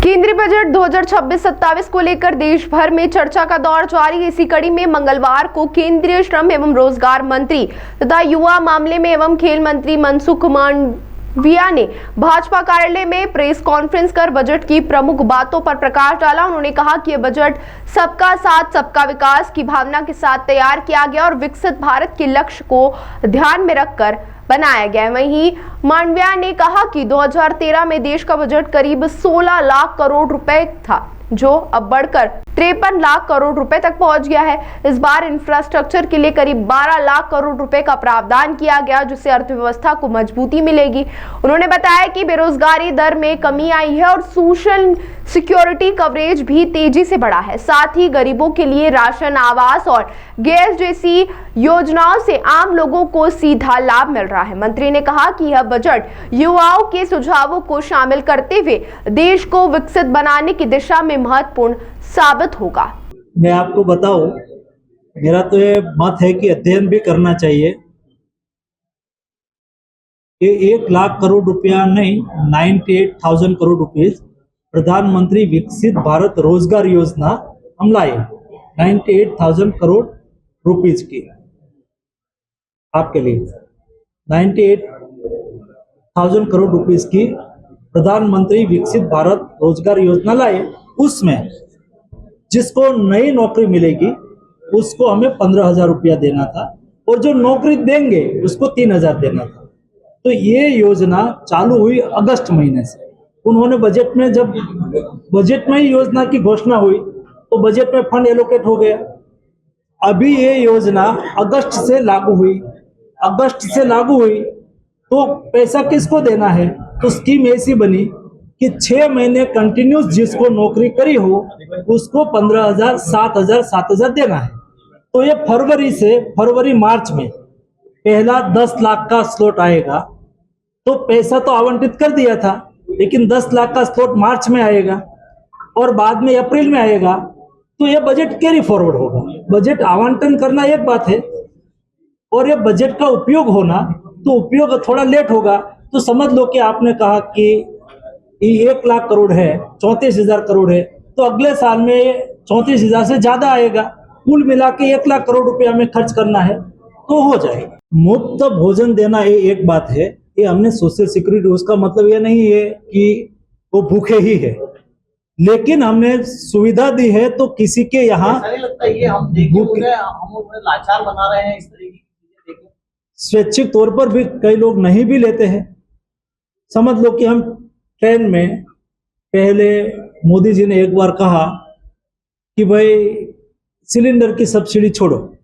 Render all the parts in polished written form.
केंद्रीय बजट 2026-27 को लेकर देश भर में चर्चा का दौर जारी है। इसी कड़ी में मंगलवार को केंद्रीय श्रम एवं रोजगार मंत्री तथा युवा मामले में एवं खेल मंत्री मनसुख मांडविया ने भाजपा कार्यालय में प्रेस कॉन्फ्रेंस कर बजट की प्रमुख बातों पर प्रकाश डाला। उन्होंने कहा कि यह बजट सबका साथ सबका विकास की भावना के साथ तैयार किया गया और विकसित भारत के लक्ष्य को ध्यान में रखकर बनाया गया। वहीं मांडविया ने कहा कि 2013 में देश का बजट करीब 16 लाख करोड़ रुपए था, जो अब बढ़कर 53 लाख करोड़ रुपए तक पहुंच गया है। इस बार इंफ्रास्ट्रक्चर के लिए करीब 12 लाख करोड़ रुपए का प्रावधान किया गया, जिससे अर्थव्यवस्था को मजबूती मिलेगी। उन्होंने बताया कि बेरोजगारी दर में कमी आई है और सोशल सिक्योरिटी कवरेज भी तेजी से बढ़ा है। साथ ही गरीबों के लिए राशन, आवास और गैस जैसी योजनाओं से आम लोगों को सीधा लाभ मिल रहा है। मंत्री ने कहा कि यह बजट युवाओं के सुझावों को शामिल करते हुए देश को विकसित बनाने की दिशा में महत्वपूर्ण साबित होगा। मैं आपको बताऊं, मेरा तो ये मत है कि अध्ययन भी करना चाहिए। ये 1 लाख करोड़ रुपया नहीं, 98,000 करोड़ रुपीज प्रधानमंत्री विकसित भारत रोजगार योजना हम लाए। 98,000 करोड़ रुपीज की आपके लिए 98,000 करोड़ रुपीज की प्रधानमंत्री विकसित भारत रोजगार योजना लाए। उसमें जिसको नई नौकरी मिलेगी उसको हमें 15,000 रुपया देना था और जो नौकरी देंगे उसको 3,000 देना था। तो ये योजना चालू हुई अगस्त महीने से। उन्होंने बजट में, जब बजट में ही योजना की घोषणा हुई तो बजट में फंड एलोकेट हो गया। अभी ये योजना अगस्त से लागू हुई। अगस्त से लागू हुई तो पैसा किसको देना है? तो स्कीम ऐसी बनी कि 6 महीने कंटिन्यूस जिसको नौकरी करी हो उसको 15,000, 7,000, 7,000 देना है। तो ये फरवरी मार्च में पहला 10 लाख का स्लॉट आएगा। तो पैसा तो आवंटित कर दिया था, लेकिन 10 लाख का स्लॉट मार्च में आएगा और बाद में अप्रैल में आएगा। तो ये बजट कैरी फॉरवर्ड होगा। बजट आवंटन करना एक बात है और ये बजट का उपयोग होना, तो उपयोग थोड़ा लेट होगा। तो समझ लो कि आपने कहा कि 1 लाख करोड़ है, 34,000 करोड़ है, तो अगले साल में 34,000 से ज्यादा आएगा। कुल मिला के 1 लाख करोड़ रुपया हमें खर्च करना है तो हो जाएगा। मुफ्त भोजन देना ये एक बात है, ये हमने सोशल सिक्योरिटी, उसका मतलब ये नहीं है कि वो भूखे ही है, लेकिन हमने सुविधा दी है। तो किसी के यहाँ लगता है ये हम लाचार बना रहे हैं, इस तरह की चीजें स्वैच्छिक तौर पर भी कई लोग नहीं भी लेते हैं। समझ लो कि हम ट्रेन में, पहले मोदी जी ने एक बार कहा कि भाई सिलेंडर की सब्सिडी छोड़ो।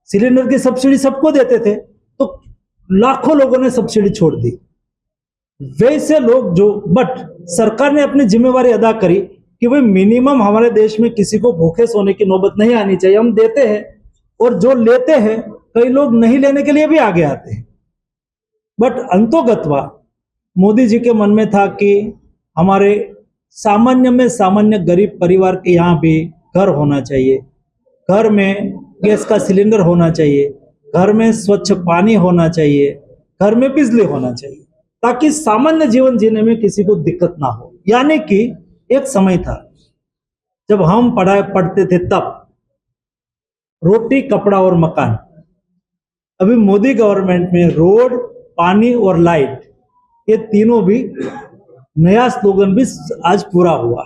सिलेंडर की सब्सिडी सबको देते थे, तो लाखों लोगों ने सब्सिडी छोड़ दी। वैसे लोग बट सरकार ने अपनी जिम्मेवारी अदा करी कि भाई मिनिमम हमारे देश में किसी को भूखे सोने की नौबत नहीं आनी चाहिए। हम देते हैं और जो लेते हैं, कई लोग नहीं लेने के लिए भी आगे आते हैं। बट अंतोगत्वा मोदी जी के मन में था कि हमारे सामान्य में सामान्य गरीब परिवार के यहाँ भी घर होना चाहिए, घर में गैस का सिलेंडर होना चाहिए, घर में स्वच्छ पानी होना चाहिए, घर में बिजली होना चाहिए, ताकि सामान्य जीवन जीने में किसी को दिक्कत ना हो। यानी कि एक समय था जब हम पढ़ते थे, तब रोटी, कपड़ा और मकान। अभी मोदी गवर्नमेंट में रोड, पानी और लाइट, ये तीनों भी नया स्लोगन भी आज पूरा हुआ।